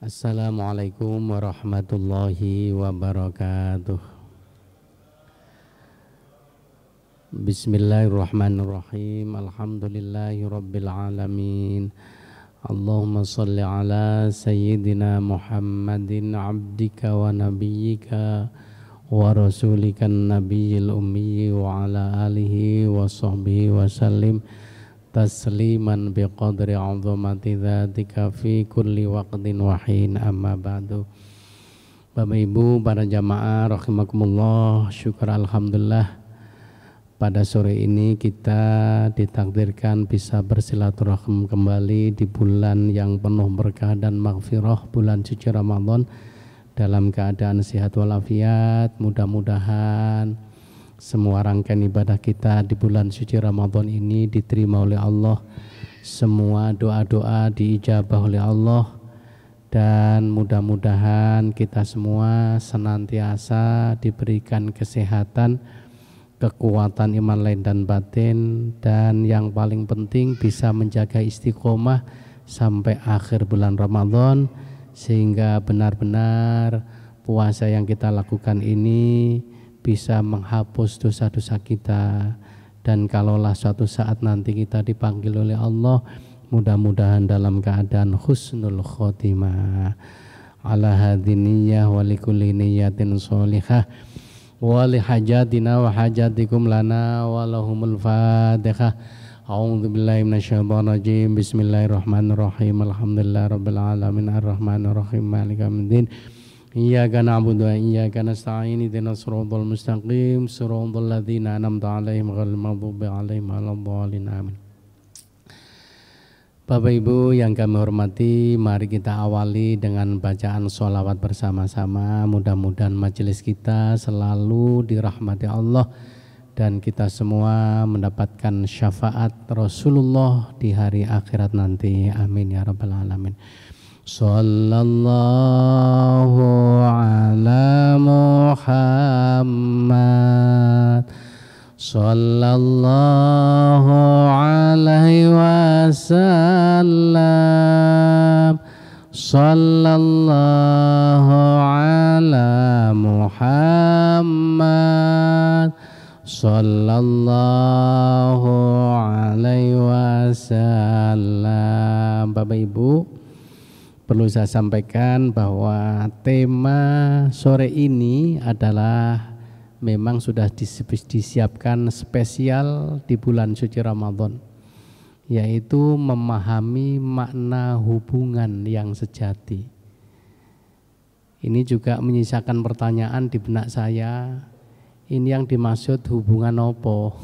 Assalamualaikum warahmatullahi wabarakatuh. Bismillahirrahmanirrahim. Alhamdulillahi rabbil alamin. Allahumma salli ala sayyidina Muhammadin abdika wa nabiyyika wa rasulika nabiyil ummi wa ala alihi wa sahbihi wa sallim tasliman biqadri 'azamati dzatika fi kulli waqtin wa hin, amma ba'du. Bapak Ibu para jamaah rahimakumullah, syukur alhamdulillah pada sore ini kita ditakdirkan bisa bersilaturahim kembali di bulan yang penuh berkah dan maghfirah, bulan suci Ramadan, dalam keadaan sehat walafiat. Mudah-mudahan semua rangkaian ibadah kita di bulan suci Ramadan ini diterima oleh Allah, semua doa-doa diijabah oleh Allah, dan mudah-mudahan kita semua senantiasa diberikan kesehatan, kekuatan iman lahir dan batin, dan yang paling penting bisa menjaga istiqomah sampai akhir bulan Ramadan, sehingga benar-benar puasa yang kita lakukan ini bisa menghapus dosa-dosa kita. Dan kalaulah suatu saat nanti kita dipanggil oleh Allah, mudah-mudahan dalam keadaan husnul khotimah. Ala hadiniyah wa likulli niyatin sholihah wa li hajatina wa hajatikum lana wa lahumul fatihah. A'udzu billahi minasyaitonir rajim. Bismillahirrahmanirrahim. Alhamdulillahi rabbil alamin arrahmanir rahim maliki yaumiddin. Iyyaka na'budu wa iyyaka nasta'in. Ihdinas siratal mustaqim, siratal ladzina an'amta 'alaihim ghairil maghdubi 'alaihim waladdallin. Amin. Bapak Ibu yang kami hormati, mari kita awali dengan bacaan sholawat bersama-sama. Mudah-mudahan majelis kita selalu dirahmati Allah dan kita semua mendapatkan syafaat Rasulullah di hari akhirat nanti. Amin ya rabbal alamin. Sallallahu ala Muhammad, sallallahu alaihi wasallam, sallallahu ala Muhammad, sallallahu alaihi wasallam. Bapak Ibu, perlu saya sampaikan bahwa tema sore ini adalah memang sudah disiapkan spesial di bulan suci Ramadan, yaitu memahami makna hubungan yang sejati. Ini juga menyisakan pertanyaan di benak saya, ini yang dimaksud hubungan apa?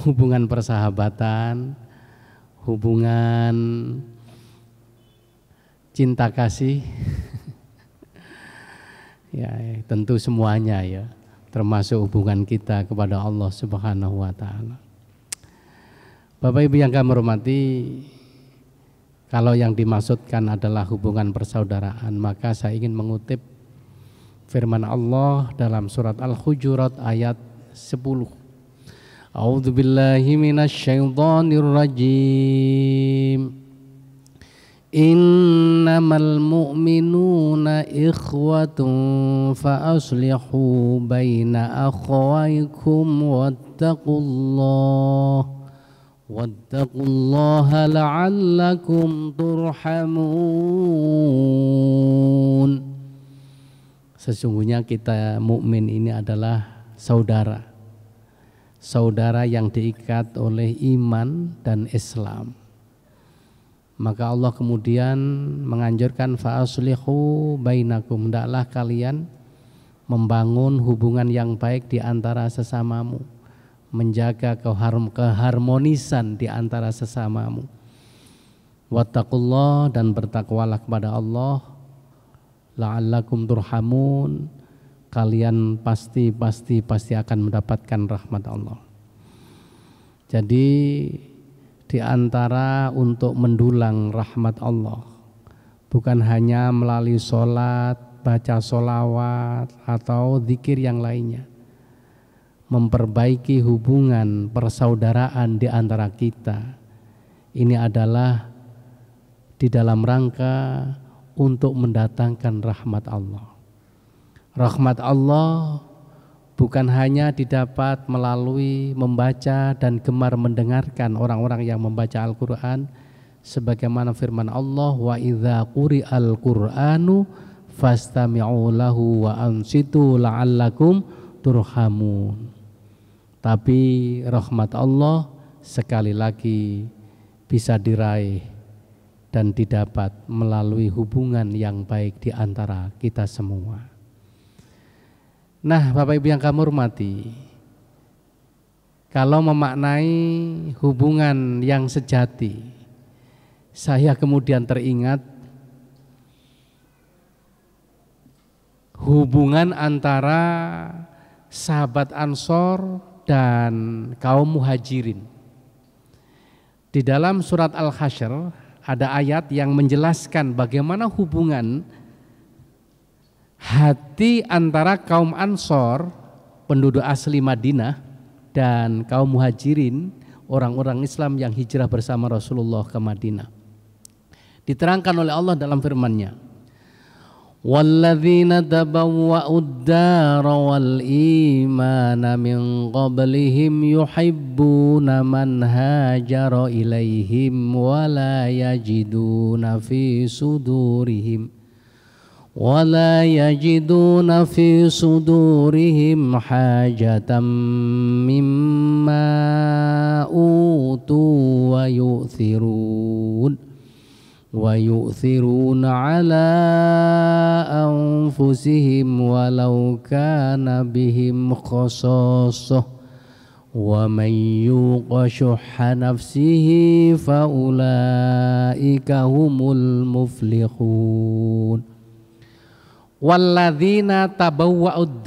Hubungan persahabatan, hubungan cinta kasih, ya tentu semuanya ya, termasuk hubungan kita kepada Allah Subhanahu wa taala. Bapak Ibu yang kami hormati, kalau yang dimaksudkan adalah hubungan persaudaraan, maka saya ingin mengutip firman Allah dalam surat Al-Hujurat ayat 10. A'udzubillahi minasyaitonirrajim. Innamal mu'minuna ikhwatun fa aslihu baina akhawaykum wattaqullaha la'allakum turhamun. Sesungguhnya kita mukmin ini adalah saudara, saudara yang diikat oleh iman dan Islam. Maka Allah kemudian menganjurkan fa'aslihu bainakum, hendaklah kalian membangun hubungan yang baik di antara sesamamu, menjaga keharmonisan di antara sesamamu. Wattaqullah, dan bertakwalah kepada Allah, la'allakum turhamun, kalian pasti akan mendapatkan rahmat Allah. Jadi di antara untuk mendulang rahmat Allah, bukan hanya melalui sholat, baca sholawat atau zikir yang lainnya, memperbaiki hubungan persaudaraan di antara kita. Ini adalah di dalam rangka untuk mendatangkan rahmat Allah. Rahmat Allah bukan hanya didapat melalui membaca dan gemar mendengarkan orang-orang yang membaca Al-Quran, sebagaimana firman Allah, wa idza quri'al Qur'anu fastami'u lahu wa ansitu la'allakum turhamun. Tapi rahmat Allah sekali lagi bisa diraih dan didapat melalui hubungan yang baik di antara kita semua. Nah, Bapak Ibu yang kami hormati, kalau memaknai hubungan yang sejati, saya kemudian teringat hubungan antara sahabat Ansor dan kaum Muhajirin. Di dalam surat Al-Hasyr ada ayat yang menjelaskan bagaimana hubungan hati antara kaum Ansor, penduduk asli Madinah, dan kaum Muhajirin, orang-orang Islam yang hijrah bersama Rasulullah ke Madinah. Diterangkan oleh Allah dalam firman-Nya, walladzina tabawwa'ud dara wal imana min qablihim yuhibbuna man hajara ilaihim wa la yajiduna fi sudurihim hajatan mimma utu wa yu'thiruna ala anfusihim walau kana bihim khasasah wa man yuqa syuhha nafsihi fa ulaika humul muflihun. Walladzina tabawwa'ud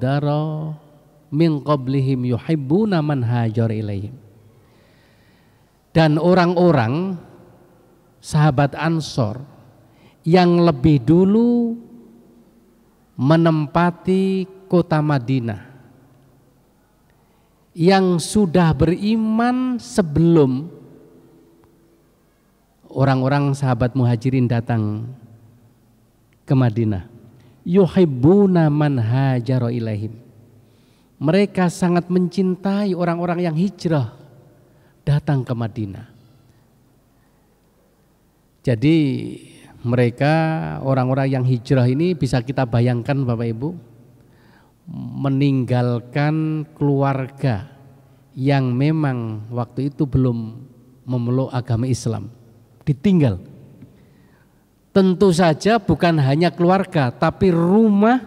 dara min qablihim yuhibbuna man hajar ilaihim. Dan orang-orang sahabat Ansor yang lebih dulu menempati kota Madinah, yang sudah beriman sebelum orang-orang sahabat Muhajirin datang ke Madinah. Yuhibbuna man hajara ilaihim. Mereka sangat mencintai orang-orang yang hijrah datang ke Madinah. Jadi mereka, orang-orang yang hijrah ini, bisa kita bayangkan Bapak Ibu, meninggalkan keluarga yang memang waktu itu belum memeluk agama Islam, ditinggal. Tentu saja bukan hanya keluarga, tapi rumah,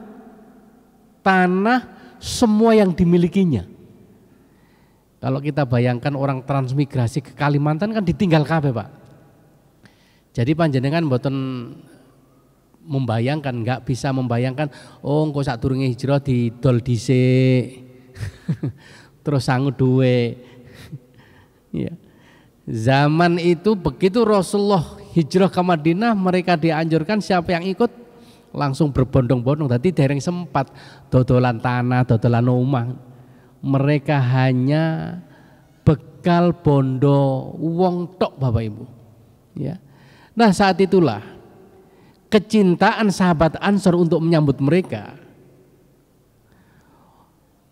tanah, semua yang dimilikinya. Kalau kita bayangkan orang transmigrasi ke Kalimantan kan ditinggal kabeh, Pak. Jadi panjenengan mboten membayangkan, nggak bisa membayangkan, oh engko sadurunge hijrah didol dhisik. Terus sangu duwe. Ya. Zaman itu begitu Rasulullah hijrah ke Madinah, mereka dianjurkan siapa yang ikut langsung berbondong-bondong. Tadi dereng sempat dodolan tanah, dodolan omah. Mereka hanya bekal bondo wong tok Bapak Ibu. Ya. Nah, saat itulah kecintaan sahabat Ansor untuk menyambut mereka.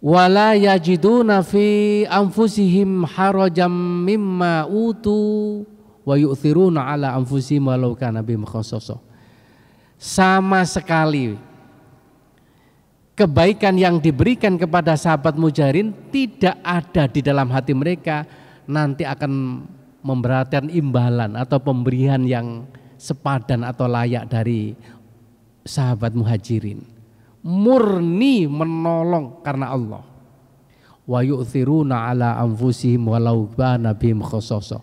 Wala yajiduna fi anfusihim harajam mimma utu wa yu'thiruna ala anfusihim walau kana bihim khassasah. Sama sekali kebaikan yang diberikan kepada sahabat Muhajirin tidak ada di dalam hati mereka, nanti akan memberatkan imbalan atau pemberian yang sepadan atau layak dari sahabat Muhajirin. Murni menolong karena Allah. Wa yu'thiruna ala anfusihim walau kana bihim khassasah.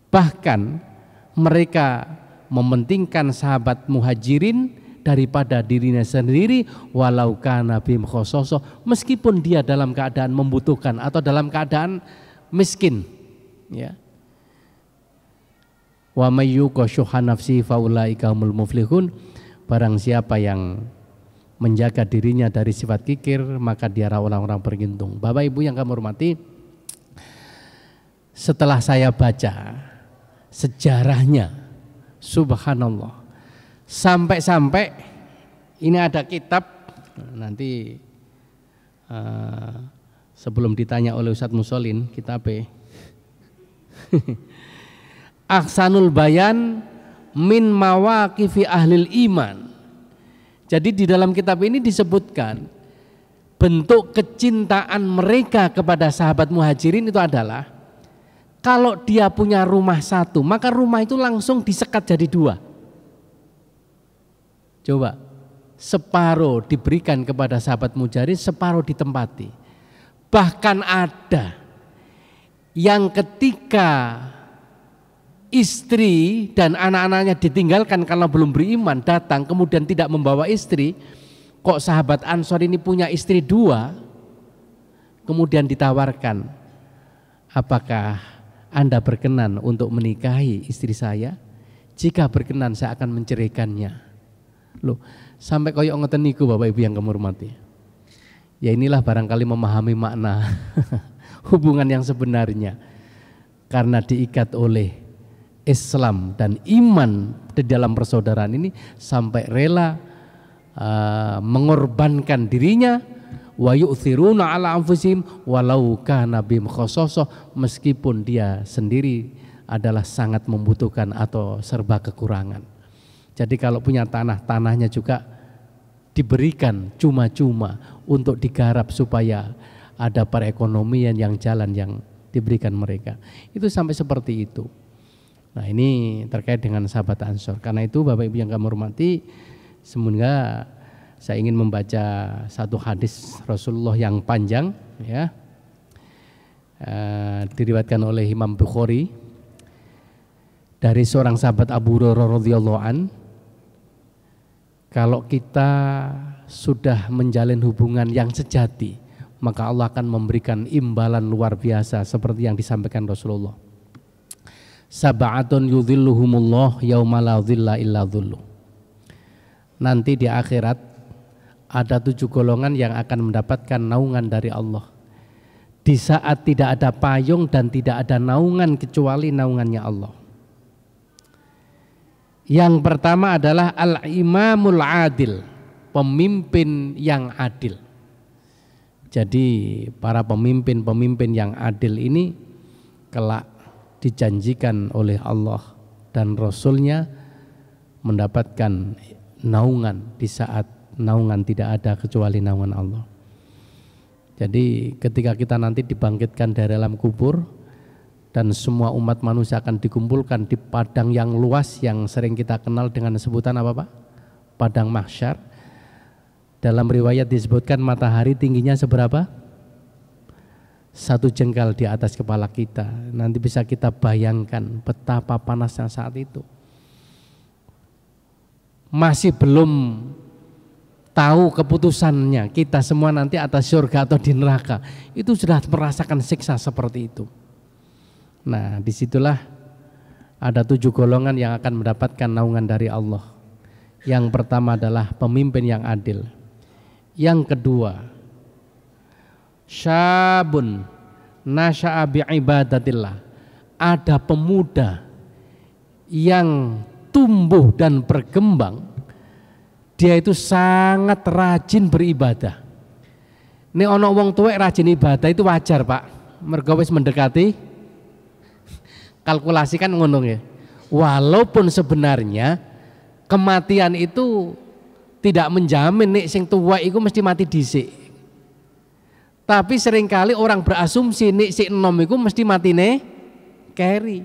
Bahkan mereka mementingkan sahabat Muhajirin daripada dirinya sendiri walau kana bihim khassasah, meskipun dia dalam keadaan membutuhkan atau dalam keadaan miskin, ya. Wa may yuqa syuhha nafsi fa ulaika humul muflihun. Barang siapa yang menjaga dirinya dari sifat kikir, maka dialah orang-orang beruntung. Bapak Ibu yang kami hormati, setelah saya baca, sejarahnya. Subhanallah. Sampai-sampai ini ada kitab, nanti sebelum ditanya oleh Ustadz Musolin, kitabnya Ahsanul Bayan min mawaqifi ahlil iman. Jadi di dalam kitab ini disebutkan bentuk kecintaan mereka kepada sahabat muhajirin itu adalah kalau dia punya rumah satu, maka rumah itu langsung disekat jadi dua. Coba, separuh diberikan kepada sahabat muhajirin, separuh ditempati. Bahkan ada yang ketika istri dan anak-anaknya ditinggalkan karena belum beriman, datang kemudian tidak membawa istri, kok sahabat Ansor ini punya istri dua, kemudian ditawarkan, apakah Anda berkenan untuk menikahi istri saya? Jika berkenan saya akan menceraikannya. Loh, sampai koyok ngoten niku Bapak Ibu yang kami hormati. Ya inilah barangkali memahami makna hubungan yang sebenarnya, karena diikat oleh Islam dan iman di dalam persaudaraan ini sampai rela mengorbankan dirinya, wa yu'thiruna ala anfusihim walau kana bihim khassasah, meskipun dia sendiri adalah sangat membutuhkan atau serba kekurangan. Jadi kalau punya tanahnya juga diberikan cuma-cuma untuk digarap supaya ada perekonomian yang jalan yang diberikan mereka. Itu sampai seperti itu. Nah ini terkait dengan sahabat Ansor. Karena itu Bapak Ibu yang kami hormati, semoga saya ingin membaca satu hadis Rasulullah yang panjang, ya, diriwayatkan oleh Imam Bukhari dari seorang sahabat Abu Hurairah radhiyallahu an. Kalau kita sudah menjalin hubungan yang sejati, maka Allah akan memberikan imbalan luar biasa seperti yang disampaikan Rasulullah. Sab'atun yudhilluhumullah yauma la dhilla illa dhilluh. Nanti di akhirat ada 7 golongan yang akan mendapatkan naungan dari Allah. Di saat tidak ada payung dan tidak ada naungan kecuali naungannya Allah. Yang pertama adalah al-imamul adil, pemimpin yang adil. Jadi para pemimpin yang adil ini kelak dijanjikan oleh Allah dan Rasulnya mendapatkan naungan di saat naungan tidak ada kecuali naungan Allah. Jadi ketika kita nanti dibangkitkan dari dalam kubur dan semua umat manusia akan dikumpulkan di padang yang luas yang sering kita kenal dengan sebutan apa Pak? Padang mahsyar. Dalam riwayat disebutkan matahari tingginya seberapa? 1 jengkal di atas kepala kita. Nanti bisa kita bayangkan betapa panasnya saat itu. Masih belum tahu keputusannya kita semua nanti atas surga atau di neraka. Itu sudah merasakan siksa seperti itu. Nah disitulah ada 7 golongan yang akan mendapatkan naungan dari Allah. Yang pertama adalah pemimpin yang adil. Yang kedua, syabun nasya'a bi'ibadatillah, ada pemuda yang tumbuh dan berkembang, dia itu sangat rajin beribadah. Ini ono wong tuwek rajin ibadah itu wajar Pak, mergo wis mendekati, kalkulasi kan ngono ya. Walaupun sebenarnya kematian itu tidak menjamin nek sing tua itu mesti mati dhisik. Tapi seringkali orang berasumsi nek sing enom iku mesti matine keri.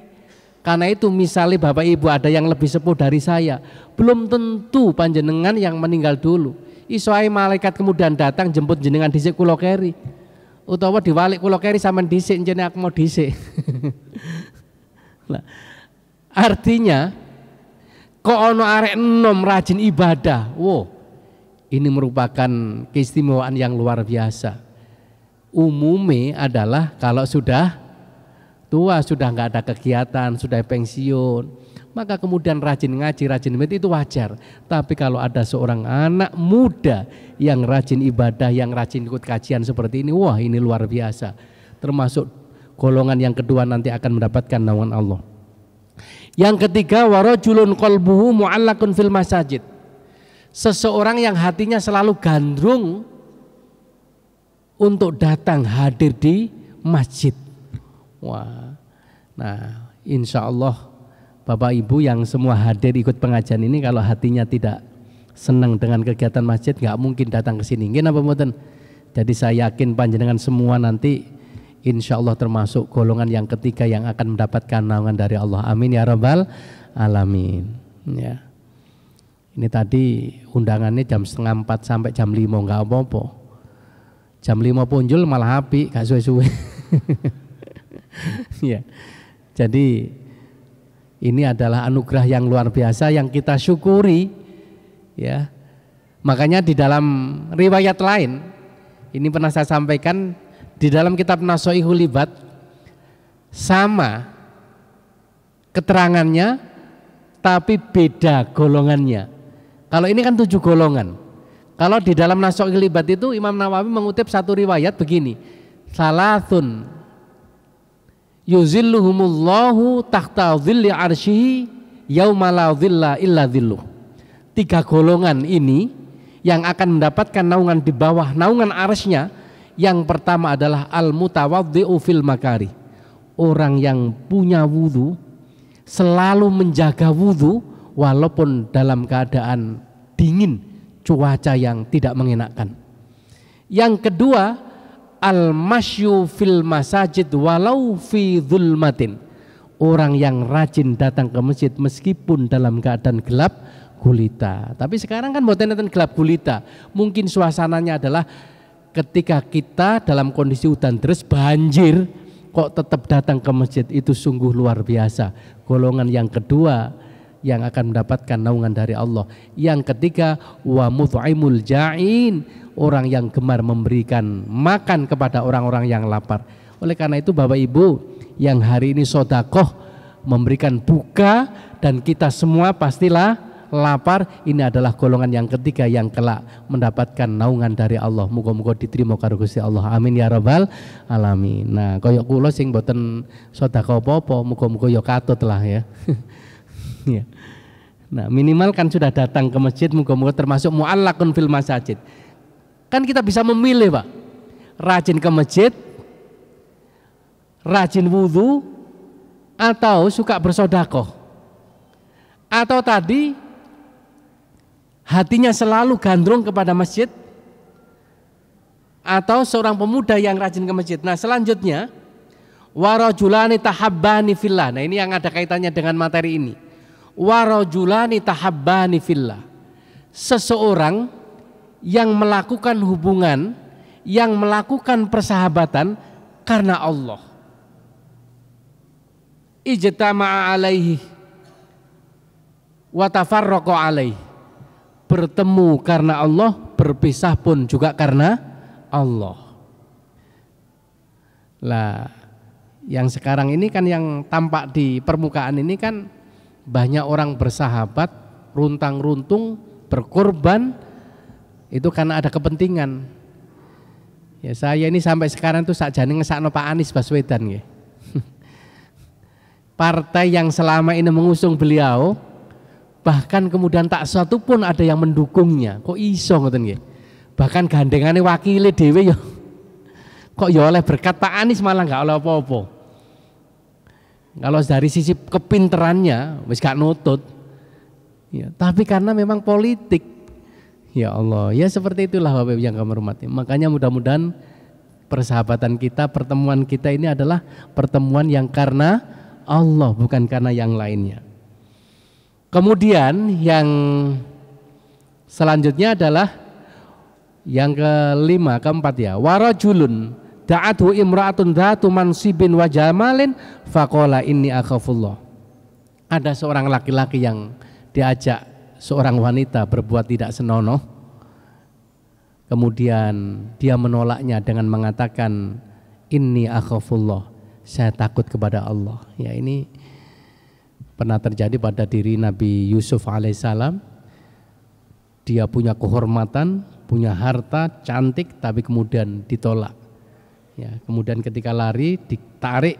Karena itu misalnya Bapak Ibu ada yang lebih sepuh dari saya, belum tentu panjenengan yang meninggal dulu. Iso ae malaikat kemudian datang jemput jenengan dhisik kula keri. Utawa diwalik kula keri sampean dhisik jenenge aku mau dhisik. Nah, artinya kok ono arek enom rajin ibadah. Wow, ini merupakan keistimewaan yang luar biasa. Umumnya adalah kalau sudah tua, sudah nggak ada kegiatan, sudah pensiun, maka kemudian rajin ngaji, rajin itu wajar. Tapi kalau ada seorang anak muda yang rajin ibadah, yang rajin ikut kajian seperti ini, wah ini luar biasa. Termasuk golongan yang kedua nanti akan mendapatkan naungan Allah. Yang ketiga, warajulun qalbuhu mu'allaqun fil masajid. Seseorang yang hatinya selalu gandrung untuk datang hadir di masjid. Wah. Nah, insya Allah Bapak Ibu yang semua hadir ikut pengajian ini, kalau hatinya tidak senang dengan kegiatan masjid, nggak mungkin datang ke sini. Nggih napa mboten? Jadi saya yakin panjenengan semua nanti insya Allah termasuk golongan yang ketiga yang akan mendapatkan naungan dari Allah. Amin ya rabbal alamin. Ya. Ini tadi undangannya jam 3:30 sampai jam 5, nggak apa-apa. Jam 5 punjul malah api, gak suwe-suwe. Ya. Jadi ini adalah anugerah yang luar biasa yang kita syukuri, ya. Makanya di dalam riwayat lain, ini pernah saya sampaikan di dalam kitab Nasha'ihul Ibad, sama keterangannya tapi beda golongannya. Kalau ini kan 7 golongan. Kalau di dalam Nasha'ihul Ibad itu Imam Nawawi mengutip satu riwayat begini, salasun yuzilluhumullahu tahta dhilli arsyihi yauma la dhilla illa dhilluh. 3 golongan ini yang akan mendapatkan naungan di bawah naungan arsy-Nya. Yang pertama adalah al-mutawaddi'u fil makari. Orang yang punya wudu, selalu menjaga wudu walaupun dalam keadaan dingin, cuaca yang tidak mengenakan. Yang kedua, al-masyu fil masajid walau fi dzulmatin. Orang yang rajin datang ke masjid meskipun dalam keadaan gelap gulita. Tapi sekarang kan mboten enten gelap gulita. Mungkin suasananya adalah ketika kita dalam kondisi hujan deras, banjir, kok tetap datang ke masjid, itu sungguh luar biasa. Golongan yang kedua yang akan mendapatkan naungan dari Allah. Yang ketiga, wa mut'imul ja'in, orang yang gemar memberikan makan kepada orang-orang yang lapar. Oleh karena itu Bapak Ibu yang hari ini sodakoh memberikan buka dan kita semua pastilah lapar, ini adalah golongan yang ketiga yang kelak mendapatkan naungan dari Allah. Muga-muga diterima karo Gusti Allah. Amin ya rabbal alamin. Nah, kaya kula sing mboten sedekah apa-apa, muga-muga ya katut lah ya. Ya. Nah, minimal kan sudah datang ke masjid, muga-muga termasuk mu'allaqun fil masajid. Kan kita bisa memilih, Pak. Rajin ke masjid, rajin wudu, atau suka bersedekah. Atau tadi hatinya selalu gandrung kepada masjid, atau seorang pemuda yang rajin ke masjid. Nah, selanjutnya warajulani tahabbani fillah. Nah, ini yang ada kaitannya dengan materi ini. Warajulani tahabbani fillah. Seseorang yang melakukan hubungan, yang melakukan persahabatan karena Allah. Ijtama'a alaihi wa tafarraqa alaihi. Bertemu karena Allah, berpisah pun juga karena Allah. Lah, yang sekarang ini kan yang tampak di permukaan ini kan banyak orang bersahabat, runtang-runtung, berkorban, itu karena ada kepentingan. Ya, saya ini sampai sekarang tuh sakjane ngesakno Pak Anies Baswedan nggih. Partai yang selama ini mengusung beliau, bahkan kemudian tak satu pun ada yang mendukungnya. Kok iso ngoten nggih? Bahkan gandengane wakile dhewe ya. Kok ya oleh berkat Pak Anies malah enggak oleh apa-apa. Kalau dari sisi kepinterannya wis gak nutut. Ya, tapi karena memang politik. Ya Allah, ya seperti itulah Bapak Ibu yang kami hormati. Makanya mudah-mudahan persahabatan kita, pertemuan kita ini adalah pertemuan yang karena Allah, bukan karena yang lainnya. Kemudian yang selanjutnya adalah yang keempat ya, warajulun da'athu imra'atun dhatu mansibin wa jamalin faqala inni akhafullah. Ada seorang laki-laki yang diajak seorang wanita berbuat tidak senonoh, kemudian dia menolaknya dengan mengatakan inni akhafullah, saya takut kepada Allah. Ya, ini pernah terjadi pada diri Nabi Yusuf alaihissalam. Dia punya kehormatan, punya harta, cantik, tapi kemudian ditolak. Ya, kemudian ketika lari ditarik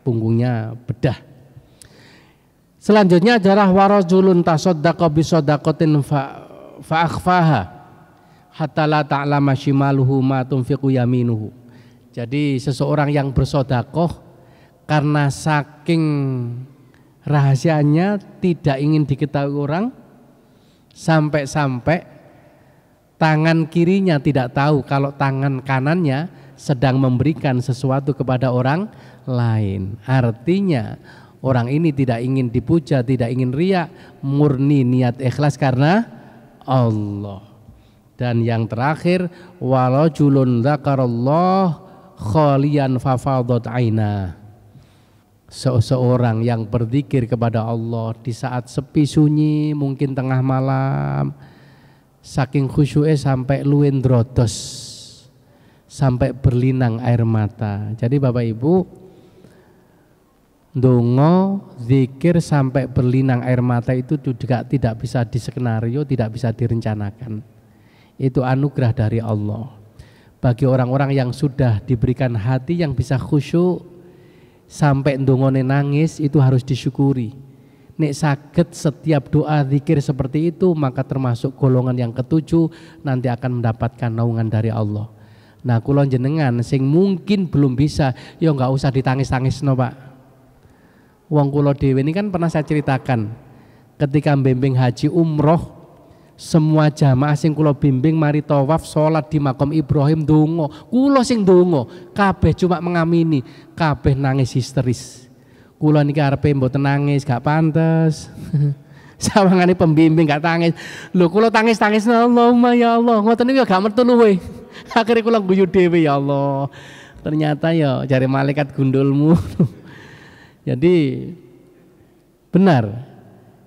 punggungnya bedah. Selanjutnya adalah warajulun tasaddaqa bi shadaqatin fa akhfaha hatta la ta'lama shimaluhu ma tunfiqu yaminuhu. Jadi seseorang yang bersedekah karena saking rahasianya tidak ingin diketahui orang, sampai-sampai tangan kirinya tidak tahu kalau tangan kanannya sedang memberikan sesuatu kepada orang lain. Artinya orang ini tidak ingin dipuja, tidak ingin riya, murni niat ikhlas karena Allah. Dan yang terakhir, walajulun dzakarallah khalian fafadat aina. Seseorang yang berzikir kepada Allah di saat sepi sunyi, mungkin tengah malam, saking khusyuknya sampai luwih ndrodos, sampai berlinang air mata. Jadi Bapak Ibu, ndonga zikir sampai berlinang air mata itu juga tidak bisa diskenario, tidak bisa direncanakan. Itu anugerah dari Allah. Bagi orang-orang yang sudah diberikan hati yang bisa khusyuk sampai ndongone nangis, itu harus disyukuri. Nek saged setiap doa zikir seperti itu, maka termasuk golongan yang ketujuh, nanti akan mendapatkan naungan dari Allah. Nah, kula jenengan sing mungkin belum bisa, ya nggak usah ditangis-tangisno, Pak. Wong kula dhewe ini kan pernah saya ceritakan, ketika membimbing haji umroh, semua jamaah sing kula bimbing mari tawaf salat di makam Ibrahim donga, kula sing donga, kabeh cuma mengamini, kabeh nangis histeris. Kula niki arepe mboten nangis, gak pantes. Sawangane pembimbing gak tangis. Lho kula tangis-tangis, Allahumma ya Allah, ngoten niku gak metu luwe. Akhire kula guyu dhewe, ya Allah. Ternyata ya jare malaikat gundulmu. Jadi benar,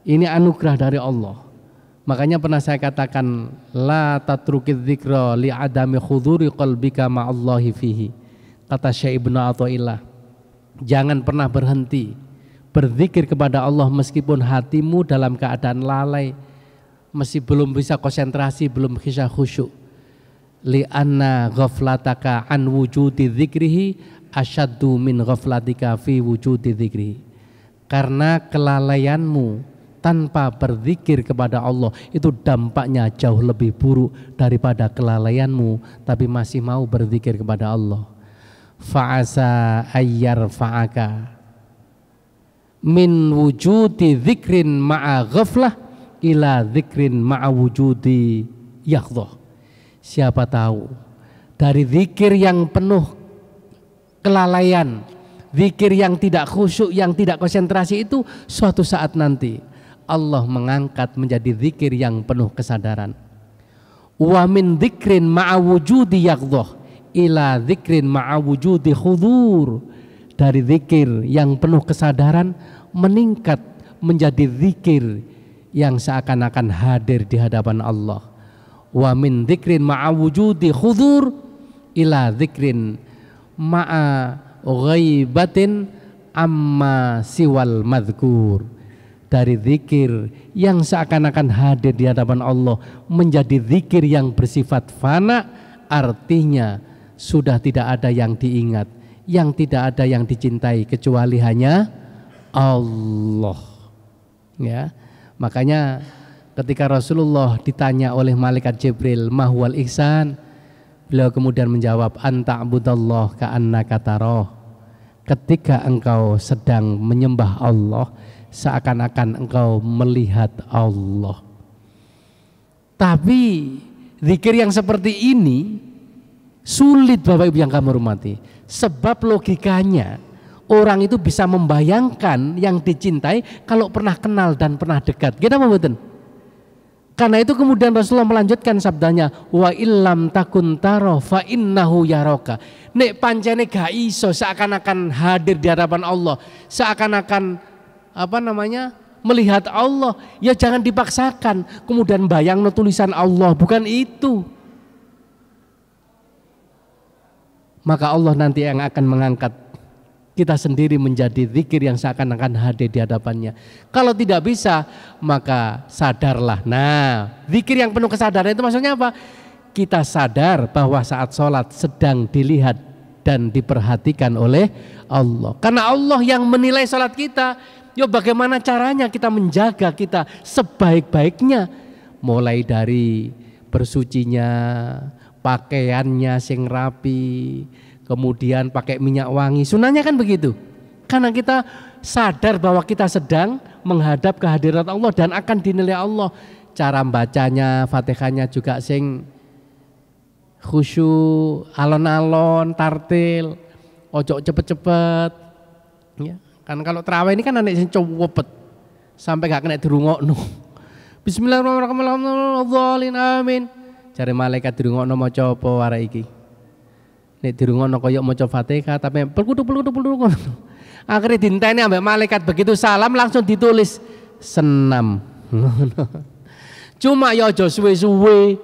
ini anugerah dari Allah. Makanya pernah saya katakan, la tatrukiz dzikra li adami khuduri qalbika ma'allahi fihi. Kata Syekh Ibnu Athaillah, jangan pernah berhenti berzikir kepada Allah meskipun hatimu dalam keadaan lalai, masih belum bisa konsentrasi, belum bisa khusyuk. Li anna ghaflataka an wujudi dzikrihi asyaddu min ghaflatika fi wujudi dzikri. Karena kelalaianmu tanpa berzikir kepada Allah itu dampaknya jauh lebih buruk daripada kelalaianmu tapi masih mau berzikir kepada Allah. Fa'asa ayyar fa'aka min wujudi dzikrin ma'a ghaflah ila dzikrin ma'a wujudi yaqdhah. Siapa tahu dari zikir yang penuh kelalaian, zikir yang tidak khusyuk, yang tidak konsentrasi itu, suatu saat nanti Allah mengangkat menjadi zikir yang penuh kesadaran. Wa min dzikrin ma'a wujudi yaqdhah ila dzikrin ma'a wujudi khudur. Dari zikir yang penuh kesadaran meningkat menjadi zikir yang seakan-akan hadir di hadapan Allah. Wa min dzikrin ma'a wujudi khudur ila dzikrin ma'a ghaibatin amma siwal madhkur. Dari zikir yang seakan-akan hadir di hadapan Allah menjadi zikir yang bersifat fana, artinya sudah tidak ada yang diingat, yang tidak ada yang dicintai kecuali hanya Allah. Ya, makanya ketika Rasulullah ditanya oleh malaikat Jibril, mahwal ihsan, beliau kemudian menjawab, anta'budallah ka'annaka tarah. Ketika engkau sedang menyembah Allah, seakan-akan engkau melihat Allah. Tapi zikir yang seperti ini sulit Bapak Ibu yang kami hormati. Sebab logikanya orang itu bisa membayangkan yang dicintai kalau pernah kenal dan pernah dekat. Gitu apa betul? Karena itu kemudian Rasulullah melanjutkan sabdanya, wa illam takun taro fa innahu yaraka. Nek pancene gak iso seakan-akan hadir di hadapan Allah, seakan-akan melihat Allah, ya jangan dipaksakan kemudian bayang no tulisan Allah, bukan itu. Maka Allah nanti yang akan mengangkat kita sendiri menjadi zikir yang seakan-akan hadir di hadapannya. Kalau tidak bisa, maka sadarlah. Nah, zikir yang penuh kesadaran itu maksudnya apa? Kita sadar bahwa saat sholat sedang dilihat dan diperhatikan oleh Allah. Karena Allah yang menilai sholat kita, Ya bagaimana caranya kita menjaga kita sebaik-baiknya, mulai dari bersucinya, pakaiannya sing rapi, kemudian pakai minyak wangi. Sunahnya kan begitu. Karena kita sadar bahwa kita sedang menghadap kehadirat Allah dan akan dinilai Allah. Cara bacanya, Fatihahnya juga sing khusyuk, alon-alon, tartil, ojo cepet-cepet. Ya, kan kalau terawih ini kan anak sing cepet sampai gak kena dirungokno. Bismillahirrahmanirrahim. Amin. Cari malaikat dirungokno maca apa arek iki. Nek dirungokno koyo maca Fatihah tapi peluduk. Akhirnya dinteni ambek malaikat, begitu salam langsung ditulis senam. Cuma ya aja suwe-suwe.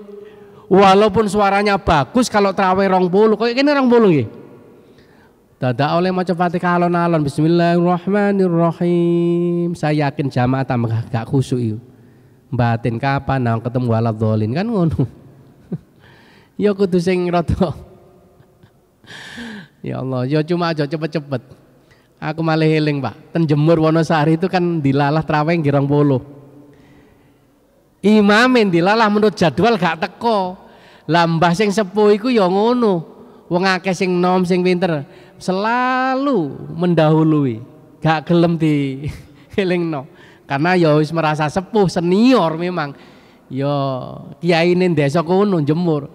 Walaupun suaranya bagus kalau terawih 20, kayak gini 20 nggih. Dadak oleh maca Fatihah alon-alon Bismillahirrahmanirrahim. Saya yakin jamaah tambah gak khusyuk itu. Batin kapan nang ketemu waladhdallin kan ngono. Ya kudu sing rada. Ya Allah, ya cuma aja cepet-cepet. Aku malah eling, Pak. Ten Jemur Wonosari itu kan dilalah terawih 20. Imamin dilalah menurut jadwal gak teko. Lah mbah sing sepuh iku ya ngono. Wong akeh sing nom sing pinter selalu mendahului. Gak gelem di elingno. Karena ya wis merasa sepuh, senior memang. Ya kiyaine desa kono Jemur.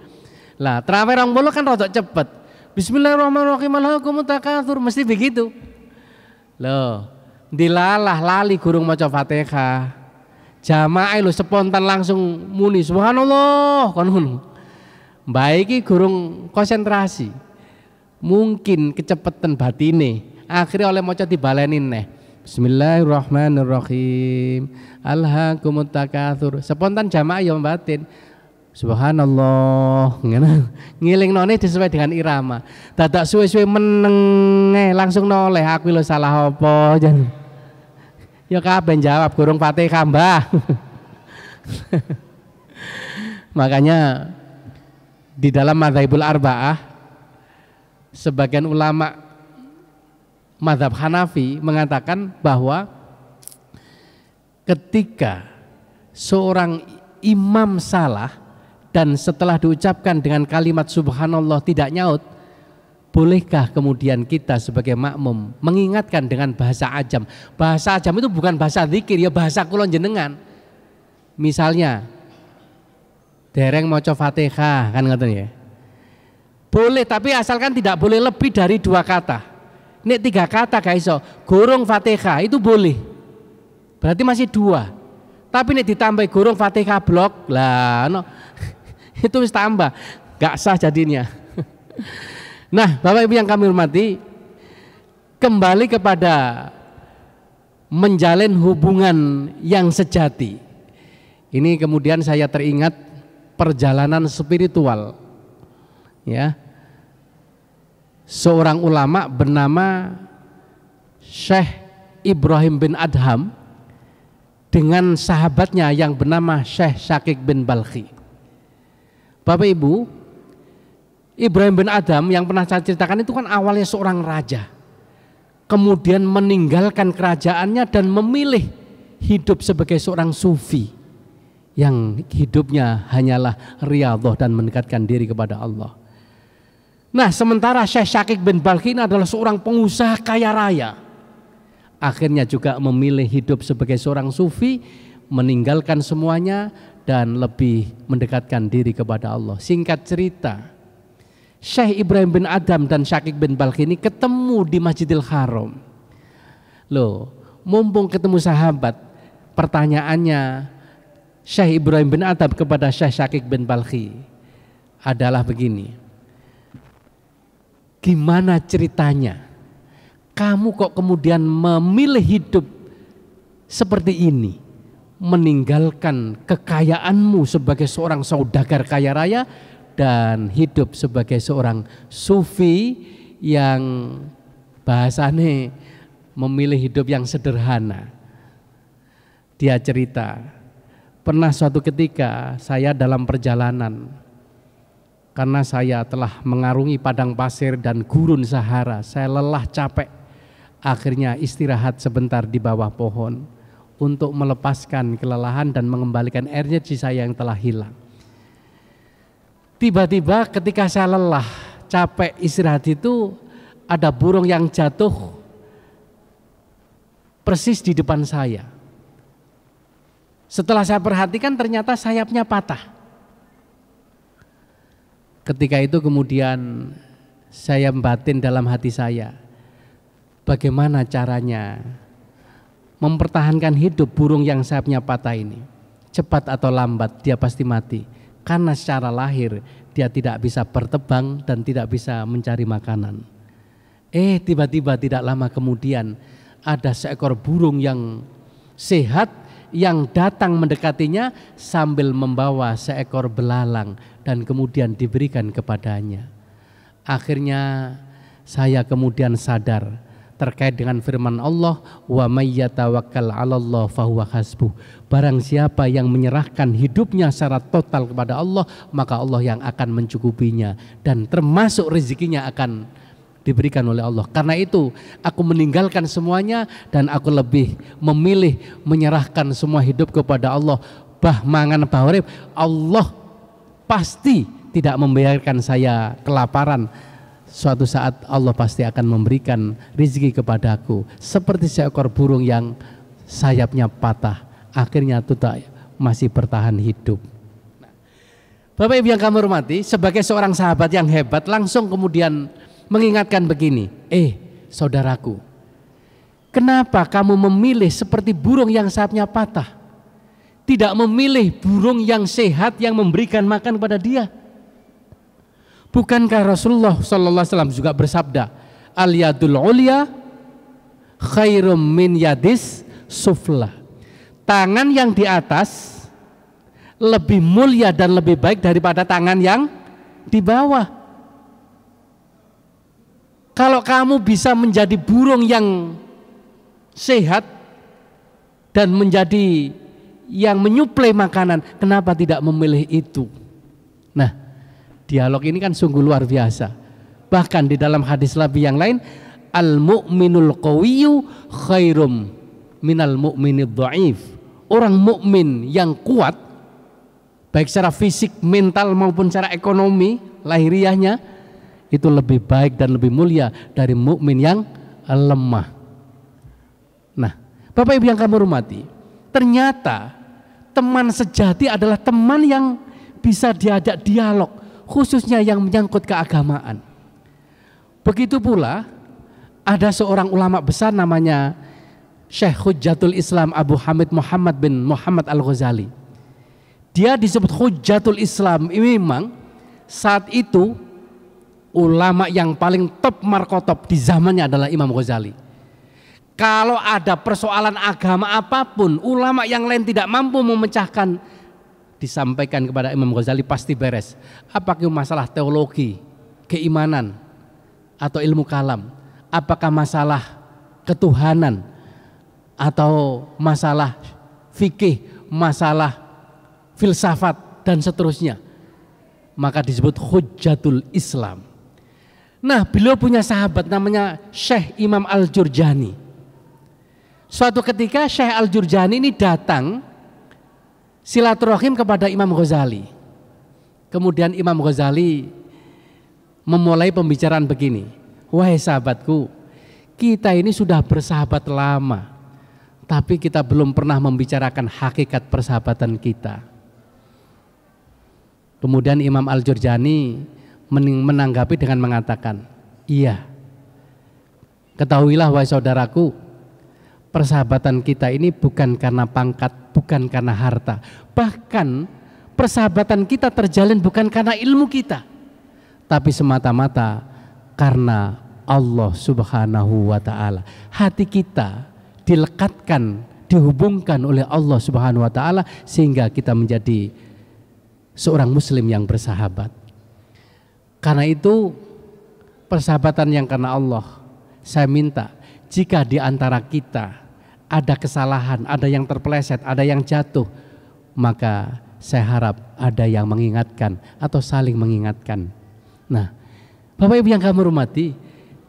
Lah terawih 20 kan rada cepet. Bismillahirrahmanirrahim alhaakumut takatsur mesti begitu. Loh, dilalah lali gurung maca Fatihah. Jamaah lu spontan langsung muni subhanallah kon ngono. Mbak iki gurung konsentrasi. Mungkin kecepetan batine. Akhirnya oleh maca dibaleni neh. Bismillahirrahmanirrahim. Alhaakumut takatsur. Spontan jamaah ya batin. Subhanallah. Ngilingnone disesuai dengan irama. Dadak suwe-suwe menenge langsung noleh aku lho salah apa jan. Ya kabeh jawab gurung Fatihah, Mbah. Makanya di dalam Madzhabul Arba'ah sebagian ulama mazhab Hanafi mengatakan bahwa ketika seorang imam salah dan setelah diucapkan dengan kalimat subhanallah tidak nyaut, bolehkah kemudian kita sebagai makmum mengingatkan dengan bahasa ajam? Bahasa ajam itu bukan bahasa zikir, ya bahasa kulon jenengan. Misalnya dereng maca Fatihah kan ngoten ya. Boleh, tapi asalkan tidak boleh lebih dari 2 kata. Nek 3 kata gak iso. Gurung Fatihah itu boleh. Berarti masih 2. Tapi nek ditambah gurung Fatihah blok lah no. Itu wis tambah. Gak sah jadinya. Nah, Bapak Ibu yang kami hormati, kembali kepada menjalin hubungan yang sejati. Ini kemudian saya teringat perjalanan spiritual. Ya. Seorang ulama bernama Syekh Ibrahim bin Adham dengan sahabatnya yang bernama Syekh Syakik bin Balkhi. Bapak Ibu, Ibrahim bin Adham yang pernah saya ceritakan itu kan awalnya seorang raja. Kemudian meninggalkan kerajaannya dan memilih hidup sebagai seorang sufi yang hidupnya hanyalah riyadhah dan mendekatkan diri kepada Allah. Nah, sementara Syekh Syakik bin Balkhi ini adalah seorang pengusaha kaya raya. Akhirnya juga memilih hidup sebagai seorang sufi, meninggalkan semuanya dan lebih mendekatkan diri kepada Allah. Singkat cerita, Syekh Ibrahim bin Adham dan Syakik bin Balkhi ini ketemu di Masjidil Haram. Loh, mumpung ketemu sahabat, pertanyaannya Syekh Ibrahim bin Adham kepada Syekh Syakik bin Balkhi adalah begini. Gimana ceritanya? Kamu kok kemudian memilih hidup seperti ini? Meninggalkan kekayaanmu sebagai seorang saudagar kaya raya dan hidup sebagai seorang sufi yang bahasane memilih hidup yang sederhana. Dia cerita, pernah suatu ketika saya dalam perjalanan, karena saya telah mengarungi padang pasir dan gurun Sahara, saya lelah capek. Akhirnya istirahat sebentar di bawah pohon untuk melepaskan kelelahan dan mengembalikan energi saya yang telah hilang. Tiba-tiba ketika saya lelah, capek istirahat itu, ada burung yang jatuh persis di depan saya. Setelah saya perhatikan ternyata sayapnya patah. Ketika itu kemudian saya batin dalam hati saya, bagaimana caranya mempertahankan hidup burung yang sayapnya patah ini. Cepat atau lambat dia pasti mati, karena secara lahir dia tidak bisa berterbang dan tidak bisa mencari makanan. Tiba-tiba tidak lama kemudian ada seekor burung yang sehat yang datang mendekatinya sambil membawa seekor belalang dan kemudian diberikan kepadanya. Akhirnya saya kemudian sadar terkait dengan firman Allah, wa may yatawakkal 'alallah fahuwa hasbuh. Barang siapa yang menyerahkan hidupnya secara total kepada Allah, maka Allah yang akan mencukupinya dan termasuk rezekinya akan diberikan oleh Allah. Karena itu aku meninggalkan semuanya dan aku lebih memilih menyerahkan semua hidup kepada Allah. Bah mangan bah urip, Allah pasti tidak membiarkan saya kelaparan. Suatu saat Allah pasti akan memberikan rezeki kepadaku. Seperti seekor burung yang sayapnya patah, akhirnya tetap masih bertahan hidup. Bapak Ibu yang kami hormati, sebagai seorang sahabat yang hebat, langsung kemudian mengingatkan begini, saudaraku, kenapa kamu memilih seperti burung yang sayapnya patah? Tidak memilih burung yang sehat yang memberikan makan kepada dia? Bukankah Rasulullah SAW juga bersabda, al-yadul ulya khairum min yadis sufla. Tangan yang di atas lebih mulia dan lebih baik daripada tangan yang di bawah. Kalau kamu bisa menjadi burung yang sehat dan menjadi yang menyuplai makanan, kenapa tidak memilih itu? Nah, dialog ini kan sungguh luar biasa. Bahkan di dalam hadis Nabi yang lain, al-mu'minul qawiyyu khairum minal mu'minid dha'if. Orang mukmin yang kuat, baik secara fisik, mental maupun secara ekonomi, lahiriahnya, itu lebih baik dan lebih mulia dari mukmin yang lemah. Nah, Bapak Ibu yang kami hormati, ternyata teman sejati adalah teman yang bisa diajak dialog, khususnya yang menyangkut keagamaan. Begitu pula ada seorang ulama besar namanya Syekh Hujjatul Islam Abu Hamid Muhammad bin Muhammad Al-Ghazali. Dia disebut Hujjatul Islam. Memang saat itu ulama yang paling top markotop di zamannya adalah Imam Ghazali. Kalau ada persoalan agama apapun, ulama yang lain tidak mampu memecahkan, disampaikan kepada Imam Ghazali pasti beres. Apakah masalah teologi, keimanan, atau ilmu kalam, apakah masalah ketuhanan, atau masalah fikih, masalah filsafat dan seterusnya, maka disebut Hujjatul Islam. Nah, beliau punya sahabat namanya Syekh Imam Al-Jurjani. Suatu ketika Syekh Al-Jurjani ini datang silaturahim kepada Imam Ghazali. Kemudian Imam Ghazali memulai pembicaraan begini, wahai sahabatku, kita ini sudah bersahabat lama, tapi kita belum pernah membicarakan hakikat persahabatan kita. Kemudian Imam Al-Jurjani menanggapi dengan mengatakan, iya, ketahuilah wahai saudaraku, persahabatan kita ini bukan karena pangkat, bukan karena harta. Bahkan persahabatan kita terjalin bukan karena ilmu kita, tapi semata-mata karena Allah Subhanahu wa ta'ala. Hati kita dilekatkan, dihubungkan oleh Allah Subhanahu wa ta'ala sehingga kita menjadi seorang muslim yang bersahabat. Karena itu persahabatan yang karena Allah, saya minta jika di antara kita ada kesalahan, ada yang terpeleset, ada yang jatuh, maka saya harap ada yang mengingatkan atau saling mengingatkan. Nah, Bapak Ibu yang kami hormati,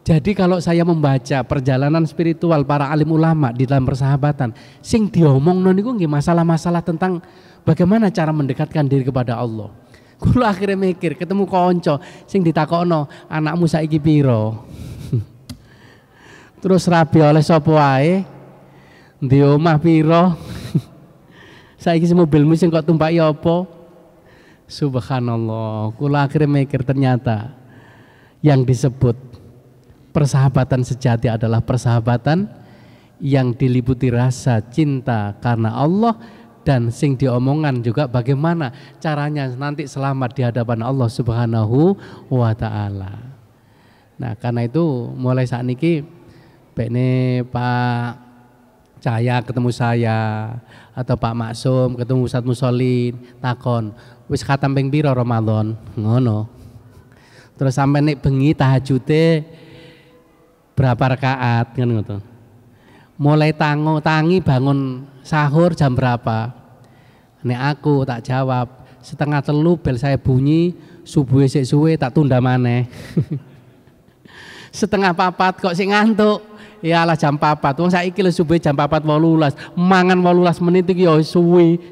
Jadi kalau saya membaca perjalanan spiritual para alim ulama di dalam persahabatan, sing diomongno niku nggih masalah-masalah tentang bagaimana cara mendekatkan diri kepada Allah. Kulo akhirnya mikir, ketemu konco sing ditakokno, anakmu saiki piro? Terus rabi oleh sapa wae? Ndi omah piro? Saiki mobilmu sing kok tumpaki apa? Subhanallah. Kulo akhirnya mikir ternyata yang disebut persahabatan sejati adalah persahabatan yang diliputi rasa cinta karena Allah, dan sing diomongan juga bagaimana caranya nanti selamat di hadapan Allah Subhanahu wa taala. Nah, karena itu mulai saat niki bekne Pak Cahya ketemu saya atau Pak Maksum ketemu Ustaz Musolin takon, wis khatam ping pira Ramadan? Ngono. Terus sampai nek bengi tahajude berapa rakaat kan gitu. Mulai tangi bangun sahur jam berapa? Nek aku tak jawab 2:30 bel saya bunyi, subuh esuk suwe tak tunda maneh. 3:30 kok sing ngantuk. Ya lah jam 4. Wong saiki lho subuh jam 4:18. Mangan 18 menit iki ya suwe.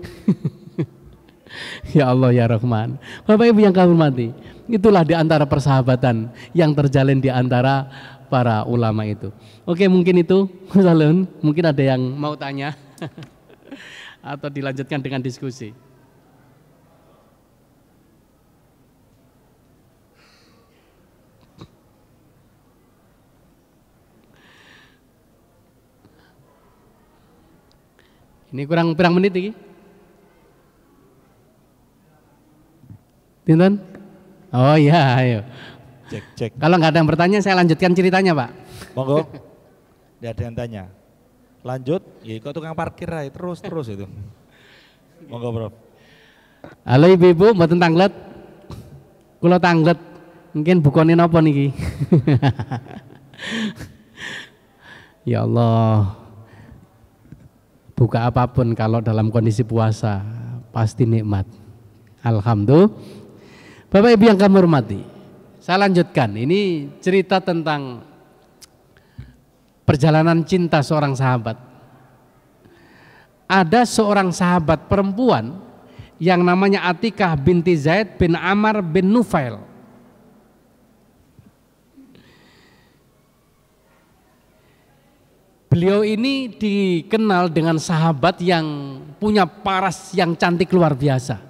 Ya Allah ya Rahman. Bapak Ibu yang kami hormati, itulah di antara persahabatan yang terjalin di antara para ulama itu. Oke, mungkin itu Salun, mungkin ada yang mau tanya atau dilanjutkan dengan diskusi. Ini kurang menit ini. Tinten? Oh iya, ayo. Cek. Kalau nggak ada yang bertanya, saya lanjutkan ceritanya, Pak. Monggo. Tidak ada yang tanya. Lanjut, ya kok tukang parkir aja terus itu. Monggo, Bro. Halo ibu-ibu, mboten tanglet. Kula tanglet. Mungkin bukone napa niki? Ya Allah. Buka apapun kalau dalam kondisi puasa pasti nikmat. Alhamdulillah. Bapak Ibu yang kami hormati, saya lanjutkan. Ini cerita tentang perjalanan cinta seorang sahabat. Ada seorang sahabat perempuan yang namanya Atikah binti Zaid bin Amr bin Nufail. Beliau ini dikenal dengan sahabat yang punya paras yang cantik luar biasa.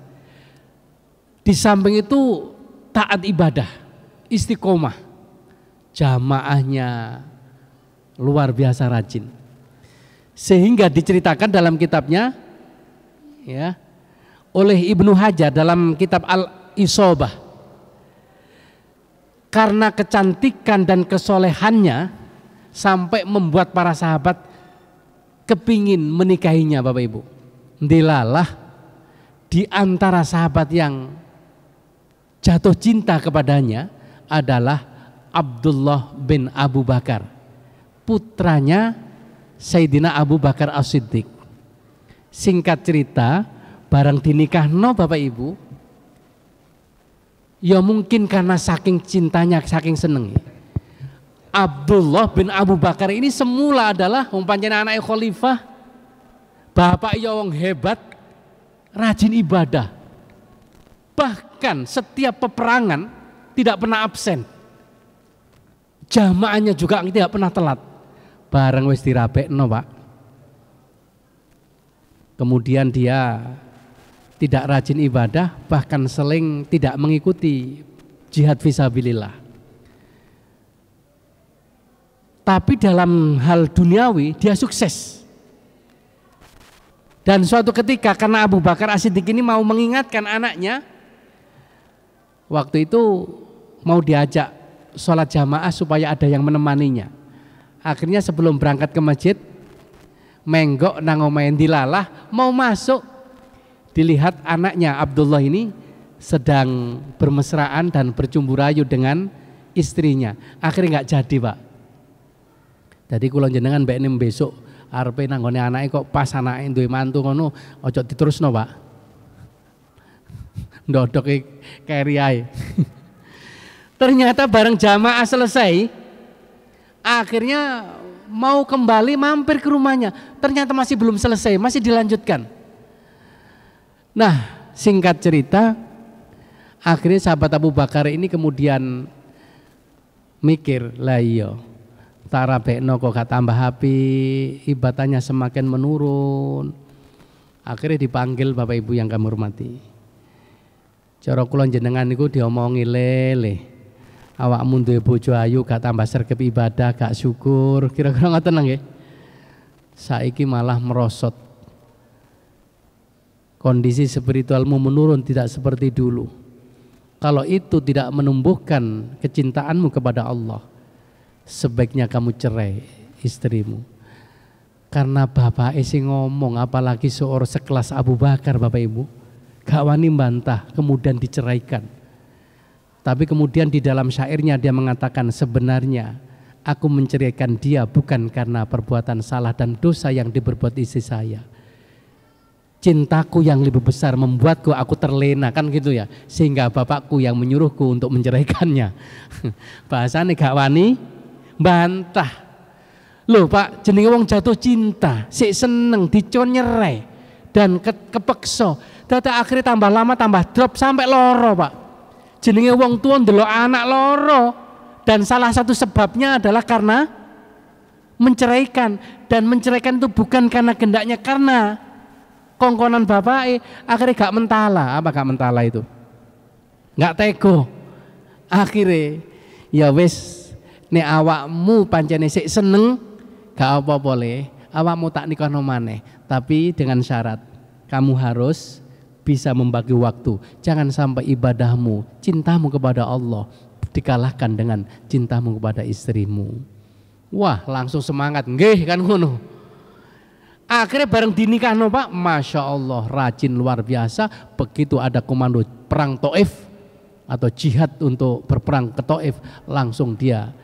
Di samping itu taat ibadah, istiqomah, jamaahnya luar biasa rajin. Sehingga diceritakan dalam kitabnya ya oleh Ibnu Hajar dalam kitab Al-Isobah, karena kecantikan dan kesolehannya sampai membuat para sahabat kepingin menikahinya. Bapak Ibu, dilalah di antara sahabat yang jatuh cinta kepadanya adalah Abdullah bin Abu Bakar, putranya Sayyidina Abu Bakar As-Siddiq. Singkat cerita, barang dinikahno Bapak Ibu, ya mungkin karena saking cintanya, saking seneng. Abdullah bin Abu Bakar ini semula adalah pancen anak khalifah, bapak ya wong hebat, rajin ibadah. Bahkan setiap peperangan tidak pernah absen. Jamaahnya juga tidak pernah telat. Bareng wis dirabekno, Pak. Kemudian dia tidak rajin ibadah, bahkan sering tidak mengikuti jihad fisabilillah. Tapi dalam hal duniawi dia sukses. Dan suatu ketika karena Abu Bakar As-Siddiq ini mau mengingatkan anaknya, waktu itu mau diajak sholat jamaah supaya ada yang menemaninya. Akhirnya sebelum berangkat ke masjid, menggok nang omahe dilalah, mau masuk, dilihat anaknya Abdullah ini sedang bermesraan dan bercumbu rayu dengan istrinya. Akhirnya nggak jadi, Pak. Jadi kula jenengan mbek nem besok arepe nanggone anake kok pas anake duwe mantu ngono, ojo diterusno, Pak. Ndodoke keri ae. Ternyata bareng jamaah selesai, Akhirnya mau kembali mampir ke rumahnya, ternyata masih belum selesai, masih dilanjutkan. Nah, singkat cerita, akhirnya sahabat Abu Bakar ini kemudian mikir, lah iya, tarabekno kok gak tambah api, ibadahnya semakin menurun. Akhirnya dipanggil Bapak Ibu yang kami hormati. Cara kula jenengan niku diomongi lele. Awakmu duwe bojo ayu gak tambah sregep ibadah, gak syukur. Kira-kira ngoten nggih. Saiki malah merosot. Kondisi spiritualmu menurun, tidak seperti dulu. Kalau itu tidak menumbuhkan kecintaanmu kepada Allah, sebaiknya kamu cerai istrimu. Karena bapak sing ngomong, apalagi seorang sekelas Abu Bakar, Bapak Ibu, gak wani bantah, kemudian diceraikan. Tapi kemudian di dalam syairnya dia mengatakan, sebenarnya aku menceraikan dia bukan karena perbuatan salah dan dosa yang diperbuat istri saya. Cintaku yang lebih besar membuatku aku terlena, kan gitu ya, sehingga bapakku yang menyuruhku untuk menceraikannya. Bahasanya gak wani bantah. Loh Pak, jenenge wong jatuh cinta, sik seneng dicon nyerai dan kepeksa. Data akhirnya tambah lama tambah drop sampai loro Pak. Jenenge wong tua ndelok anak loro, dan salah satu sebabnya adalah karena menceraikan, dan menceraikan itu bukan karena kehendaknya, karena kongkonan bapak akhirnya gak mentala. Apa gak mentala itu? Gak tego. Akhirnya ya wis, nek awakmu pancene sik seneng, gak apa-apa le, awakmu tak nikahno maneh, tapi dengan syarat kamu harus bisa membagi waktu. Jangan sampai ibadahmu, cintamu kepada Allah dikalahkan dengan cintamu kepada istrimu. Wah, langsung semangat, nggih kan ngono. Akhirnya bareng dinikahno Pak, Masya Allah, rajin luar biasa. Begitu ada komando perang Taif atau jihad untuk berperang ke Taif, langsung dia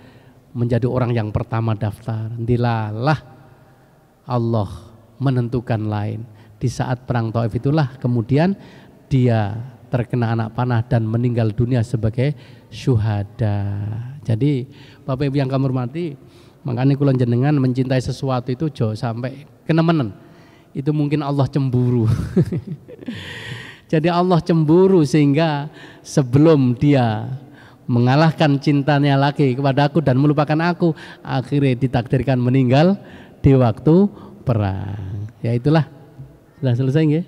menjadi orang yang pertama daftar. Dilalah Allah menentukan lain. Di saat perang Taif itulah kemudian dia terkena anak panah dan meninggal dunia sebagai syuhada. Jadi Bapak Ibu yang kami hormati, makanya kula jenengan mencintai sesuatu itu jauh sampai kenemenen. Itu mungkin Allah cemburu. Jadi Allah cemburu sehingga sebelum dia mengalahkan cintanya lagi kepada aku dan melupakan aku, akhirnya ditakdirkan meninggal di waktu perang. Ya itulah, sudah selesai nggih?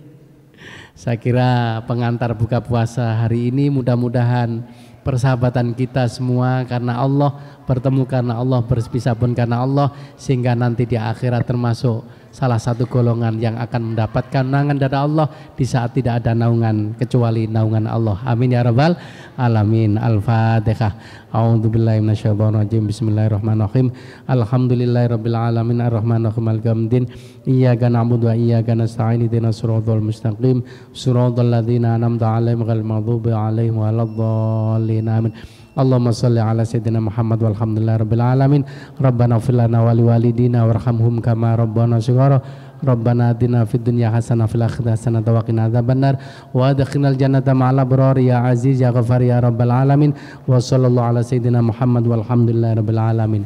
Saya kira pengantar buka puasa hari ini mudah-mudahan persahabatan kita semua karena Allah, bertemu karena Allah, berpisah pun karena Allah, sehingga nanti di akhirat termasuk salah satu golongan yang akan mendapatkan naungan dari Allah di saat tidak ada naungan kecuali naungan Allah. Amin ya rabbal alamin. Al-Fatihah. A'udzubillahi minasyaitonir rajim. Bismillahirrahmanirrahim. Alhamdulillahirabbil alamin arrahmanirrahim maliki yaumiddin. Iyyaka na'budu wa iyyaka nasta'in. Ihdinas siratal mustaqim. Siratal ladzina an'amta 'alaihim ghairil maghdubi 'alaihim waladdallin. Amin. Allahumma sholli ala sayyidina Muhammad walhamdulillahi rabbil alamin. Rabbana ighfir lana wa liwalidina warhamhum kama rabbana shighara. Rabbana atina fid dunya hasanah fil akhirati hasanah wa qina adzabannar wa adkhilnal jannata ma'al abrar ya aziz ya ghafar ya rabbal alamin. Wa sallallahu ala sayyidina Muhammad walhamdulillahi rabbil alamin.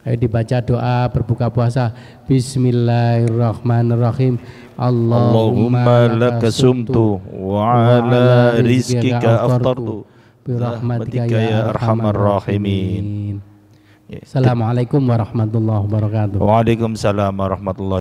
Ayo dibaca doa berbuka puasa. Bismillahirrahmanirrahim. Allahumma laka sumtu wa ala rizqika aftartu birahmatika ya arhamar rahimin. Ya. Assalamualaikum warahmatullahi wabarakatuh. Waalaikumsalam warahmatullahi